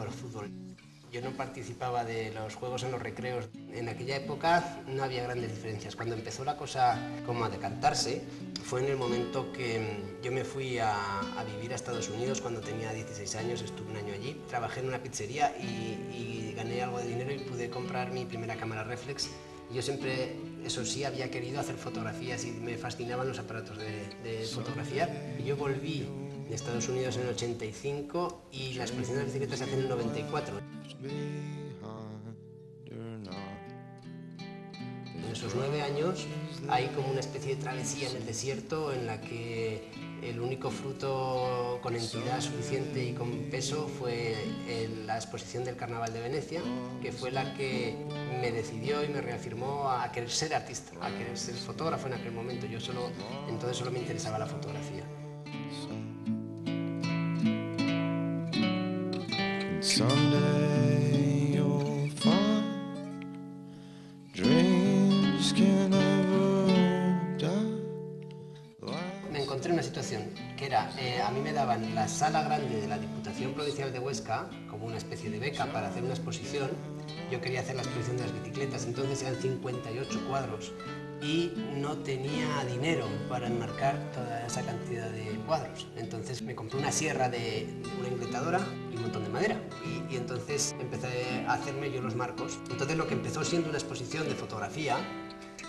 al fútbol. Yo no participaba de los juegos en los recreos. En aquella época no había grandes diferencias. Cuando empezó la cosa como a decantarse, fue en el momento que yo me fui a vivir a Estados Unidos cuando tenía 16 años, estuve un año allí. Trabajé en una pizzería y gané algo de dinero y pude comprar mi primera cámara reflex. Yo siempre, eso sí, había querido hacer fotografías y me fascinaban los aparatos de fotografiar. Yo volví de Estados Unidos en el 85 y la exposición de las bicicletas se hace en el 94. En esos 9 años hay como una especie de travesía en el desierto en la que el único fruto con entidad suficiente y con peso fue la exposición del Carnaval de Venecia, que fue la que me decidió y me reafirmó a querer ser artista, a querer ser fotógrafo en aquel momento. Entonces solo me interesaba la fotografía. Someday you'll find dreams can never die. Me encontré en una situación que era, a mí me daban la sala grande de la Diputación Provincial de Huesca como una especie de beca para hacer una exposición. Yo quería hacer la exposición de las bicicletas, entonces eran 58 cuadros y no tenía dinero para enmarcar toda esa cantidad de cuadros. Entonces me compré una sierra de una ingletadora y un montón de madera y entonces empecé a hacerme yo los marcos. Entonces lo que empezó siendo una exposición de fotografía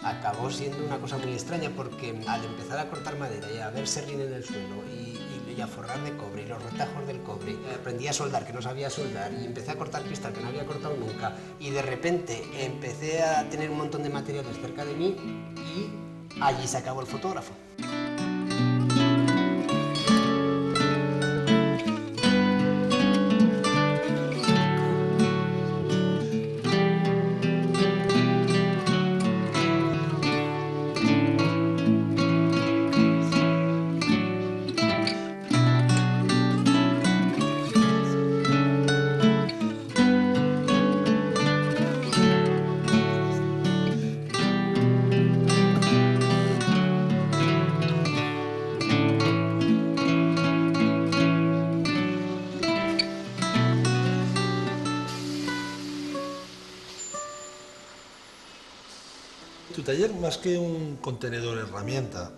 acabó siendo una cosa muy extraña porque al empezar a cortar madera y a ver serrín en el suelo y a forrar de cobre y los retajos del cobre, aprendí a soldar que no sabía soldar y empecé a cortar cristal que no había cortado nunca y de repente empecé a tener un montón de materiales cerca de mí y allí se acabó el fotógrafo. Tu taller, más que un contenedor herramienta,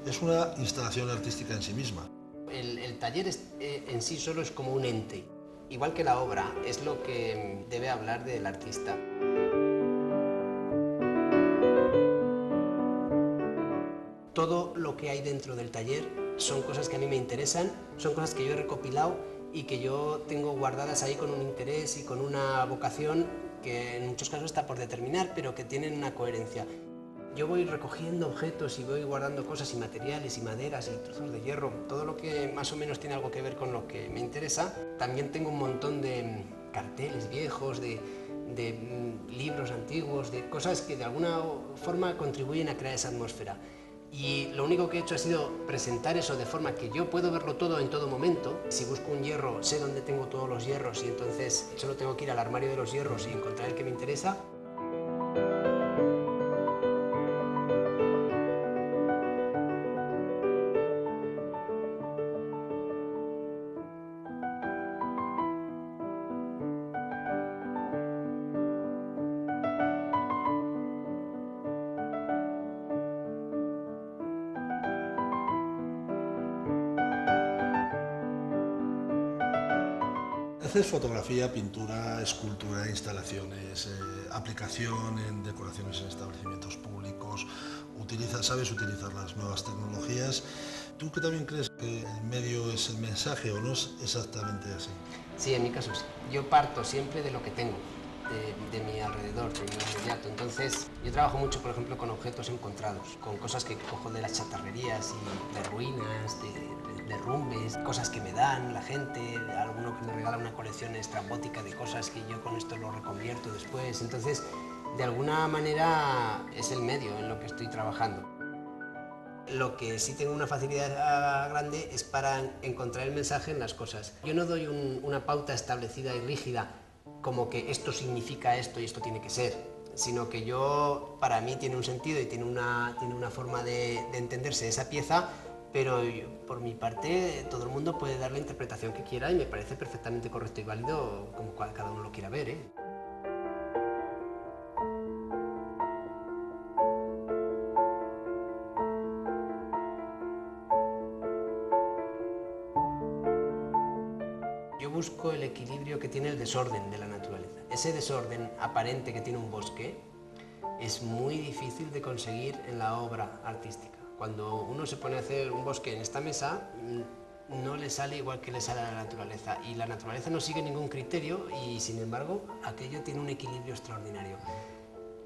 es una instalación artística en sí misma. El taller en sí solo es como un ente, igual que la obra, es lo que debe hablar del artista. Todo lo que hay dentro del taller son cosas que a mí me interesan, son cosas que yo he recopilado y que yo tengo guardadas ahí con un interés y con una vocación que en muchos casos está por determinar, pero que tienen una coherencia. Yo voy recogiendo objetos y voy guardando cosas y materiales y maderas y trozos de hierro, todo lo que más o menos tiene algo que ver con lo que me interesa. También tengo un montón de carteles viejos, de libros antiguos, de cosas que de alguna forma contribuyen a crear esa atmósfera. Y lo único que he hecho ha sido presentar eso de forma que yo puedo verlo todo en todo momento. Si busco un hierro, sé dónde tengo todos los hierros y entonces solo tengo que ir al armario de los hierros y encontrar el que me interesa. Haces fotografía, pintura, escultura, instalaciones, aplicación en decoraciones en establecimientos públicos, sabes utilizar las nuevas tecnologías. ¿Tú que también crees que el medio es el mensaje o no es exactamente así? Sí, en mi caso sí. Yo parto siempre de lo que tengo, de mi alrededor, de mi inmediato. Entonces, yo trabajo mucho, por ejemplo, con objetos encontrados, con cosas que cojo de las chatarrerías y de ruinas, de derrumbes, cosas que me dan la gente, alguno que me regala una colección estrambótica de cosas que yo con esto lo reconvierto después. Entonces, de alguna manera es el medio en lo que estoy trabajando. Lo que sí tengo una facilidad grande es para encontrar el mensaje en las cosas. Yo no doy una pauta establecida y rígida como que esto significa esto y esto tiene que ser, sino que para mí tiene un sentido y tiene una forma de entenderse esa pieza pero por mi parte todo el mundo puede dar la interpretación que quiera y me parece perfectamente correcto y válido como cada uno lo quiera ver, ¿eh? Yo busco el equilibrio que tiene el desorden de la naturaleza. Ese desorden aparente que tiene un bosque es muy difícil de conseguir en la obra artística. Cuando uno se pone a hacer un bosque en esta mesa, no le sale igual que le sale a la naturaleza. Y la naturaleza no sigue ningún criterio y, sin embargo, aquello tiene un equilibrio extraordinario.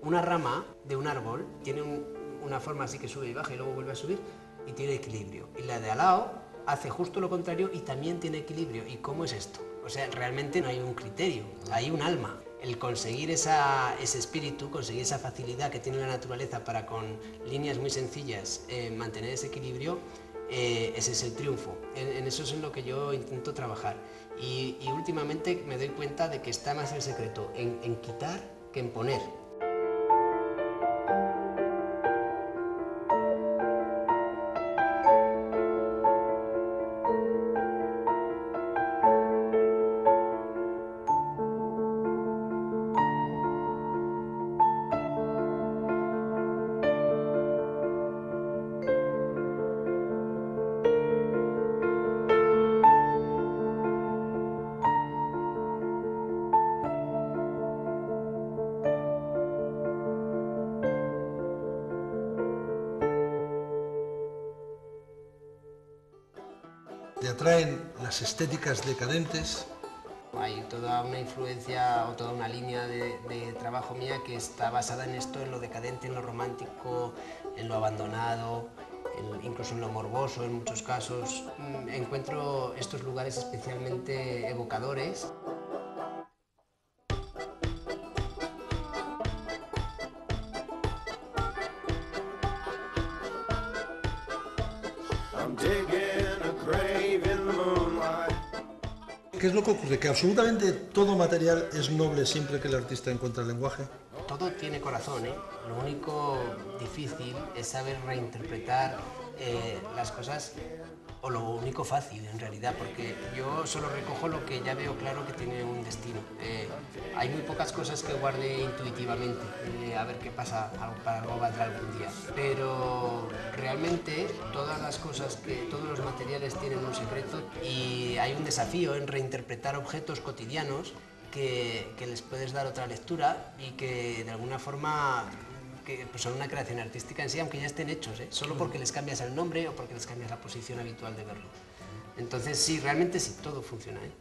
Una rama de un árbol tiene una forma así que sube y baja y luego vuelve a subir y tiene equilibrio. Y la de al lado hace justo lo contrario y también tiene equilibrio. ¿Y cómo es esto? O sea, realmente no hay un criterio, hay un alma. El conseguir ese espíritu, conseguir esa facilidad que tiene la naturaleza para con líneas muy sencillas mantener ese equilibrio, ese es el triunfo. En eso es en lo que yo intento trabajar. Y últimamente me doy cuenta de que está más el secreto en quitar que en poner. ¿Te atraen las estéticas decadentes? Hay toda una influencia o toda una línea de trabajo mía que está basada en esto, en lo decadente, en lo romántico, en lo abandonado, incluso en lo morboso en muchos casos. Encuentro estos lugares especialmente evocadores. ¿Qué es lo que ocurre? ¿Que absolutamente todo material es noble siempre que el artista encuentra el lenguaje? Todo tiene corazón, ¿eh? Lo único difícil es saber reinterpretar las cosas, o lo único fácil en realidad, porque yo solo recojo lo que ya veo claro que tiene un destino. Hay muy pocas cosas que guarde intuitivamente, a ver qué pasa, para algo valdrá algún día. Pero realmente todas las cosas, todos los materiales tienen un secreto y hay un desafío en reinterpretar objetos cotidianos que les puedes dar otra lectura y que de alguna forma que pues son una creación artística en sí, aunque ya estén hechos, ¿eh? Solo porque les cambias el nombre o porque les cambias la posición habitual de verlo. Entonces sí, realmente sí, todo funciona, ¿eh?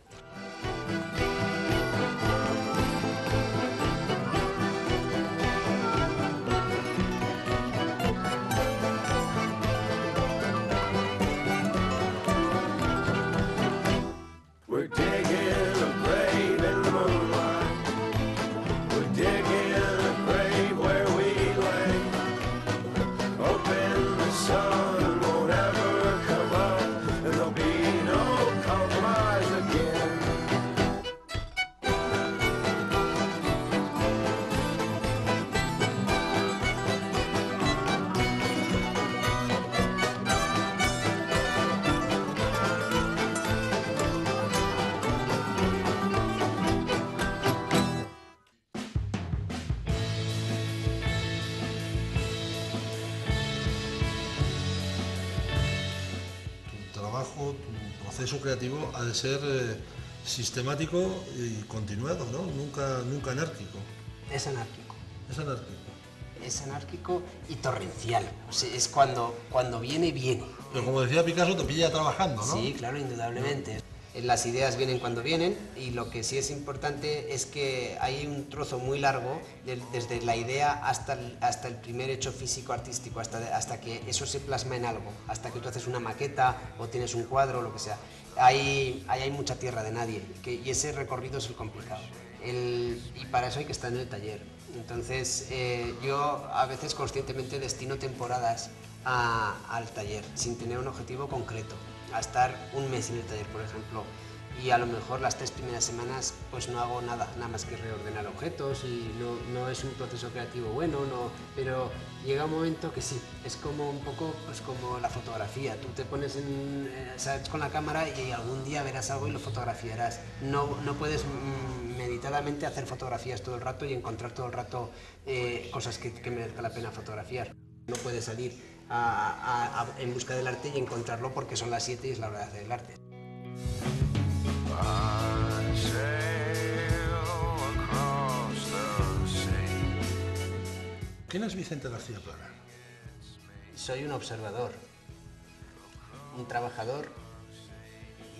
Tu proceso creativo ha de ser sistemático y continuado, ¿no? Nunca anárquico. Es anárquico. Es anárquico. Es anárquico y torrencial. O sea, es cuando viene, viene. Pero como decía Picasso, te pilla trabajando, ¿no? Sí, claro, indudablemente. Las ideas vienen cuando vienen y lo que sí es importante es que hay un trozo muy largo desde la idea hasta el primer hecho físico-artístico, hasta que eso se plasma en algo, hasta que tú haces una maqueta o tienes un cuadro o lo que sea. Ahí hay mucha tierra de nadie y ese recorrido es el complicado. Y para eso hay que estar en el taller. Entonces yo a veces conscientemente destino temporadas al taller sin tener un objetivo concreto. A estar un mes en el taller, por ejemplo, y a lo mejor las 3 primeras semanas pues no hago nada más que reordenar objetos y no es un proceso creativo bueno, pero llega un momento que sí, es como un poco pues como la fotografía, tú te pones ¿sabes? Con la cámara y algún día verás algo y lo fotografiarás, no puedes meditadamente hacer fotografías todo el rato y encontrar todo el rato cosas que merezca la pena fotografiar, no puedes salir en busca del arte y encontrarlo porque son las 7 y es la hora de hacer el arte. ¿Quién es Vicente García Plana? Soy un observador, un trabajador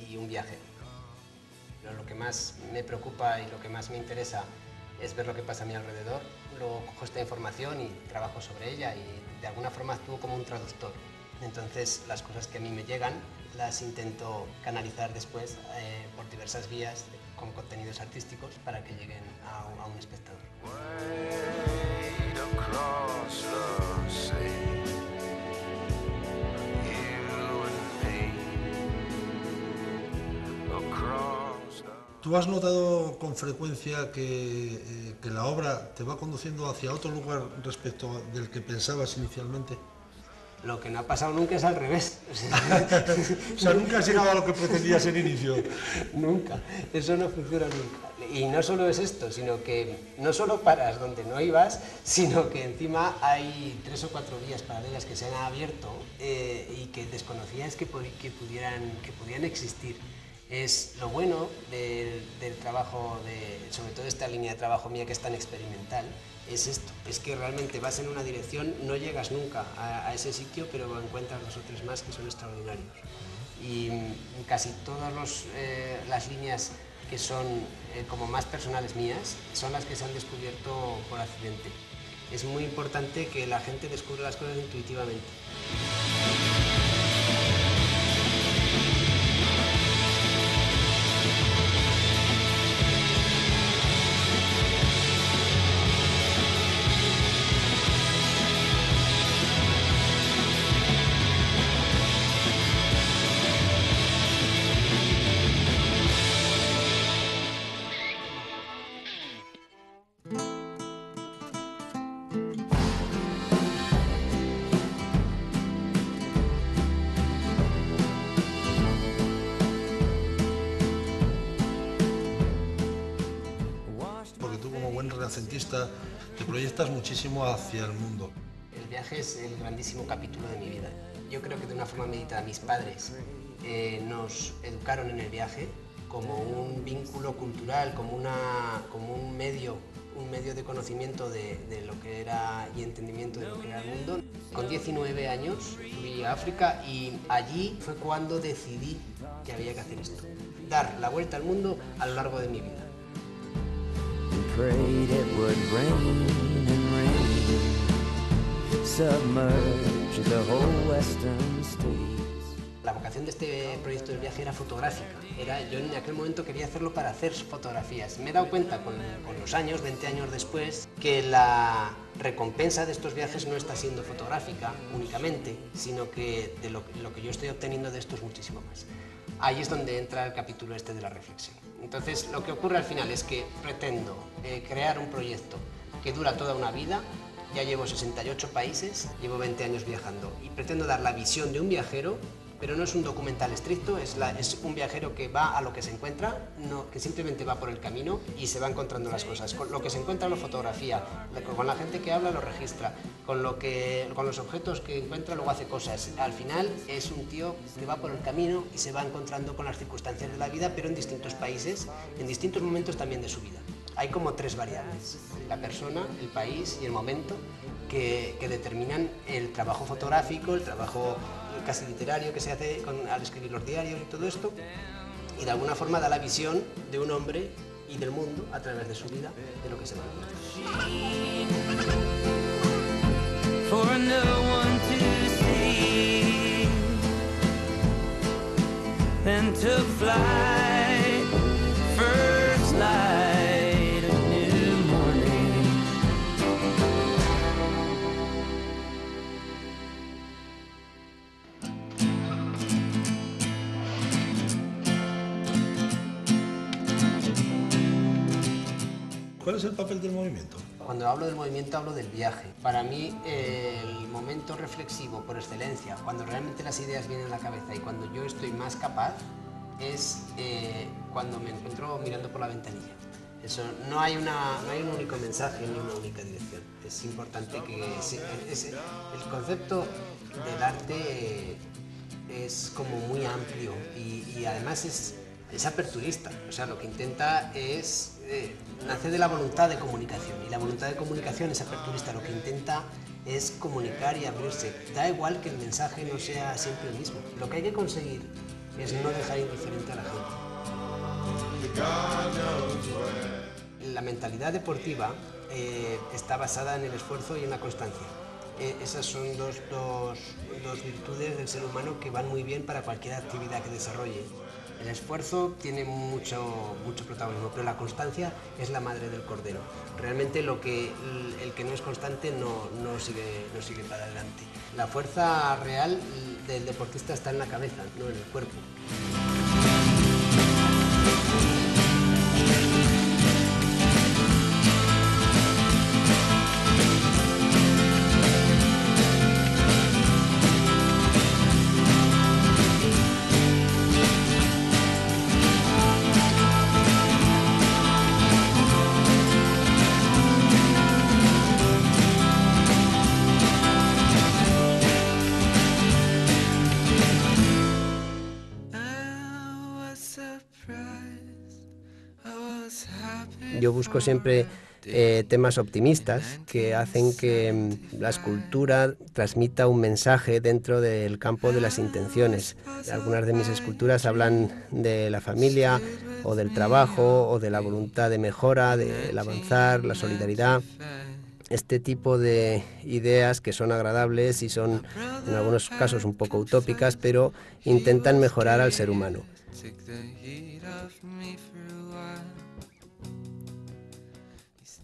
y un viajero. Pero lo que más me preocupa y lo que más me interesa es ver lo que pasa a mi alrededor. Luego cojo esta información y trabajo sobre ella y de alguna forma actúo como un traductor. Entonces las cosas que a mí me llegan las intento canalizar después por diversas vías con contenidos artísticos para que lleguen a un espectador. ¿Tú has notado con frecuencia que la obra te va conduciendo hacia otro lugar respecto del que pensabas inicialmente? Lo que no ha pasado nunca es al revés. O sea, nunca has llegado a lo que pretendías en inicio. Nunca, eso no funciona nunca. Y no solo es esto, sino que no solo paras donde no ibas, sino que encima hay 3 o 4 vías paralelas que se han abierto y que desconocías que podían existir. Es lo bueno del trabajo, sobre todo esta línea de trabajo mía que es tan experimental, es esto, es que realmente vas en una dirección, no llegas nunca a ese sitio, pero encuentras 2 o 3 más que son extraordinarios. Y casi todas las líneas que son como más personales mías son las que se han descubierto por accidente. Es muy importante que la gente descubra las cosas intuitivamente. Renacentista, te proyectas muchísimo hacia el mundo. El viaje es el grandísimo capítulo de mi vida. Yo creo que de una forma meditada mis padres nos educaron en el viaje como un vínculo cultural, como un medio de conocimiento de lo que era y entendimiento de lo que era el mundo. Con 19 años fui a África y allí fue cuando decidí que había que hacer esto, dar la vuelta al mundo a lo largo de mi vida. Prayed it would rain and rain, submerge the whole western states. La vocación de este proyecto del viaje era fotográfica. Yo en aquel momento quería hacerlo para hacer fotografías. Me he dado cuenta con los años, 20 años después, que la recompensa de estos viajes no está siendo fotográfica únicamente, sino que de lo que yo estoy obteniendo de esto es muchísimo más. Ahí es donde entra el capítulo este de la reflexión. Entonces, lo que ocurre al final es que pretendo crear un proyecto que dura toda una vida. Ya llevo 68 países, llevo 20 años viajando y pretendo dar la visión de un viajero, pero no es un documental estricto, es un viajero que va a lo que se encuentra, que simplemente va por el camino y se va encontrando las cosas. Con lo que se encuentra lo fotografía, con la gente que habla lo registra, con los objetos que encuentra luego hace cosas. Al final es un tío que va por el camino y se va encontrando con las circunstancias de la vida, pero en distintos países, en distintos momentos también de su vida. Hay como 3 variables, la persona, el país y el momento que determinan el trabajo fotográfico, el trabajo casi literario que se hace al escribir los diarios y todo esto, y de alguna forma da la visión de un hombre y del mundo a través de su vida, de lo que se va a ¿Cuál es el papel del movimiento? Cuando hablo del movimiento hablo del viaje. Para mí el momento reflexivo por excelencia, cuando realmente las ideas vienen a la cabeza y cuando yo estoy más capaz, es cuando me encuentro mirando por la ventanilla. Eso, no hay un único mensaje ni una única dirección. Es importante que el concepto del arte es como muy amplio y además es aperturista. O sea, lo que intenta es nacer de la voluntad de comunicación, y la voluntad de comunicación es aperturista. Lo que intenta es comunicar y abrirse. Da igual que el mensaje no sea siempre el mismo. Lo que hay que conseguir es no dejar indiferente a la gente. La mentalidad deportiva está basada en el esfuerzo y en la constancia. Esas son dos virtudes del ser humano que van muy bien para cualquier actividad que desarrolle. El esfuerzo tiene mucho protagonismo, pero la constancia es la madre del cordero. Realmente el que no es constante no sigue para adelante. La fuerza real del deportista está en la cabeza, no en el cuerpo. Yo busco siempre temas optimistas que hacen que la escultura transmita un mensaje dentro del campo de las intenciones. Algunas de mis esculturas hablan de la familia o del trabajo o de la voluntad de mejora, del avanzar, la solidaridad. Este tipo de ideas que son agradables y son en algunos casos un poco utópicas, pero intentan mejorar al ser humano.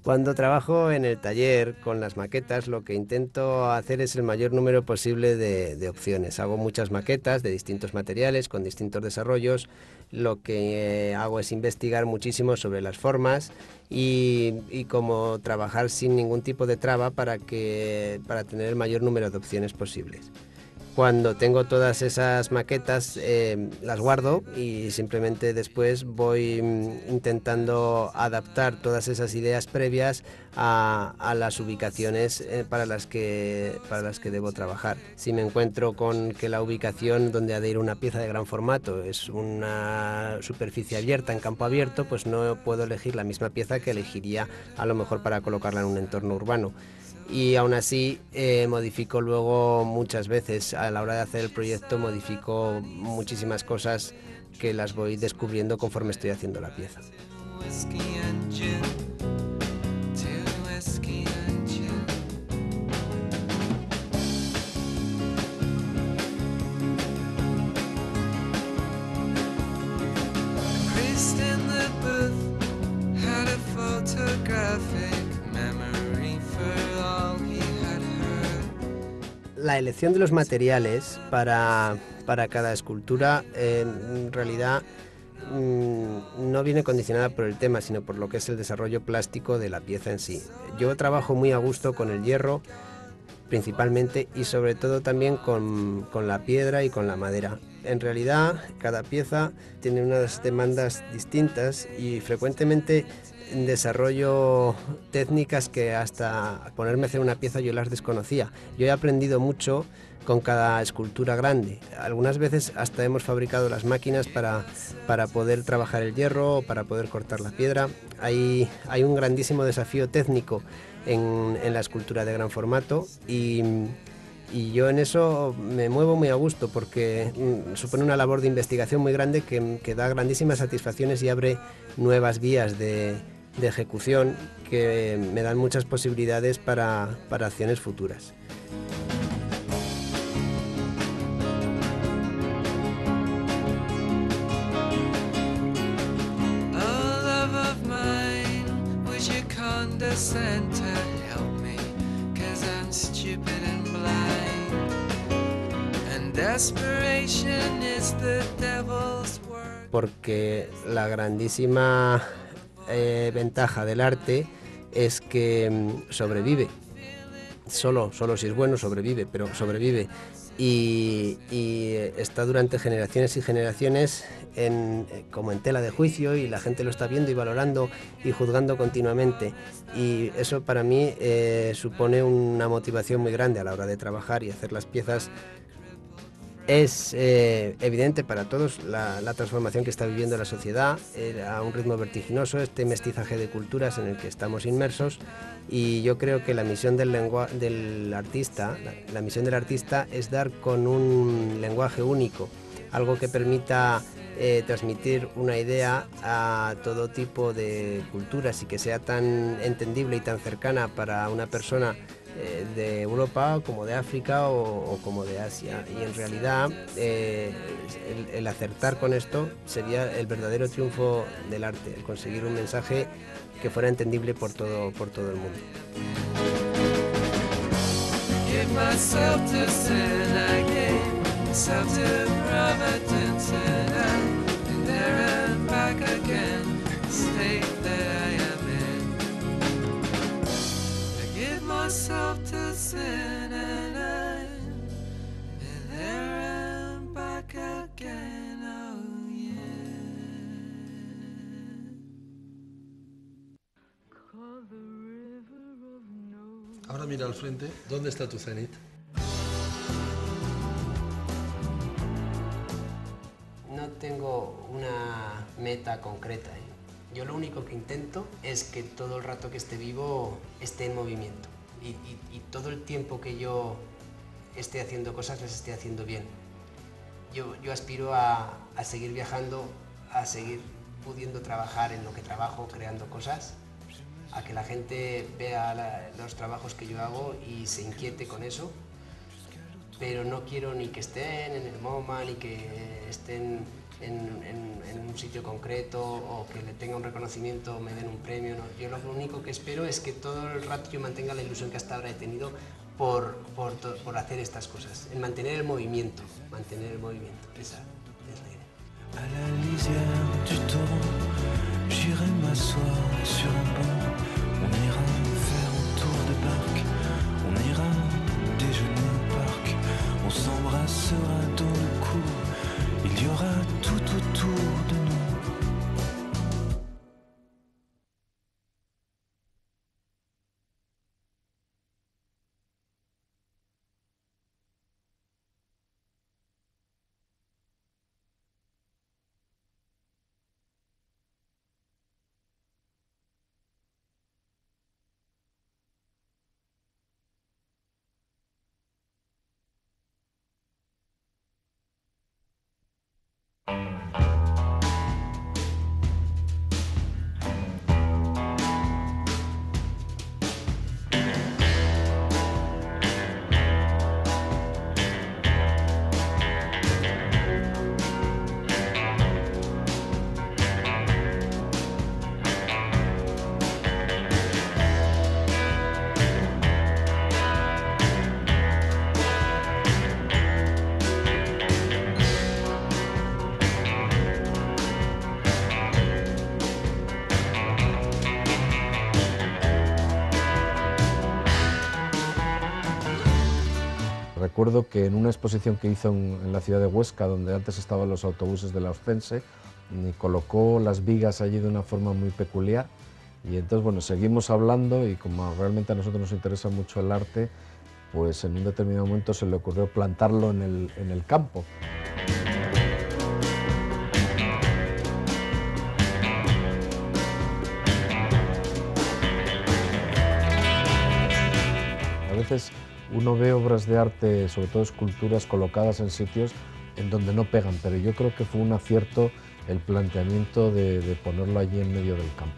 Cuando trabajo en el taller con las maquetas, lo que intento hacer es el mayor número posible de opciones. Hago muchas maquetas de distintos materiales, con distintos desarrollos. Lo que hago es investigar muchísimo sobre las formas y cómo trabajar sin ningún tipo de traba para tener el mayor número de opciones posibles. Cuando tengo todas esas maquetas las guardo y simplemente después voy intentando adaptar todas esas ideas previas a las ubicaciones para las que debo trabajar. Si me encuentro con que la ubicación donde ha de ir una pieza de gran formato es una superficie abierta, en campo abierto, pues no puedo elegir la misma pieza que elegiría a lo mejor para colocarla en un entorno urbano. Y aún así modifico luego muchas veces, a la hora de hacer el proyecto modifico muchísimas cosas que las voy descubriendo conforme estoy haciendo la pieza. La elección de los materiales para cada escultura en realidad no viene condicionada por el tema, sino por lo que es el desarrollo plástico de la pieza en sí. Yo trabajo muy a gusto con el hierro principalmente y sobre todo también con la piedra y con la madera. En realidad cada pieza tiene unas demandas distintas y frecuentemente desarrollo técnicas que hasta ponerme a hacer una pieza yo las desconocía. Yo he aprendido mucho con cada escultura grande. Algunas veces hasta hemos fabricado las máquinas para poder trabajar el hierro o para poder cortar la piedra. Hay un grandísimo desafío técnico en la escultura de gran formato y yo en eso me muevo muy a gusto porque supone una labor de investigación muy grande que da grandísimas satisfacciones y abre nuevas vías de ejecución que me dan muchas posibilidades para acciones futuras. Porque la grandísima ventaja del arte es que sobrevive. Solo si es bueno sobrevive, pero sobrevive. Y está durante generaciones y generaciones como en tela de juicio, y la gente lo está viendo y valorando y juzgando continuamente, y eso para mí supone una motivación muy grande a la hora de trabajar y hacer las piezas. Es evidente para todos la transformación que está viviendo la sociedad a un ritmo vertiginoso, este mestizaje de culturas en el que estamos inmersos, y yo creo que la misión del artista, la misión del artista es dar con un lenguaje único, algo que permita transmitir una idea a todo tipo de culturas y que sea tan entendible y tan cercana para una persona de Europa como de África o como de Asia. Y en realidad el acertar con esto sería el verdadero triunfo del arte, el conseguir un mensaje que fuera entendible por todo el mundo. Give myself to sin, I gave myself to Providence, and there and back again, the state that I am in. I give myself to sin, and I'm there and back again, oh yeah. Call the river of no. Ahora mira al frente, ¿dónde está tu cenit? No tengo una meta concreta. Yo lo único que intento es que todo el rato que esté vivo esté en movimiento, y todo el tiempo que yo esté haciendo cosas las esté haciendo bien. Yo aspiro a seguir viajando, a seguir pudiendo trabajar en lo que trabajo, creando cosas, a que la gente vea los trabajos que yo hago y se inquiete con eso, pero no quiero ni que estén en el MoMA, ni que estén en un sitio concreto, o que le tenga un reconocimiento o me den un premio. No. Yo lo único que espero es que todo el rato yo mantenga la ilusión que hasta ahora he tenido por hacer estas cosas, el mantener el movimiento, esa es la idea. À la lisière du torrent, j'irai m'asseoir sur un banc. On ira faire un tour de parc, on ira déjeuner au parc. On s'embrassera dans le cou, il y aura tout autour de nous. Recuerdo que en una exposición que hizo en la ciudad de Huesca, donde antes estaban los autobuses de la Oscense, colocó las vigas allí de una forma muy peculiar, y entonces bueno, seguimos hablando, y como realmente a nosotros nos interesa mucho el arte, pues en un determinado momento se le ocurrió plantarlo en el campo. A veces uno ve obras de arte, sobre todo esculturas, colocadas en sitios en donde no pegan, pero yo creo que fue un acierto el planteamiento de ponerlo allí en medio del campo.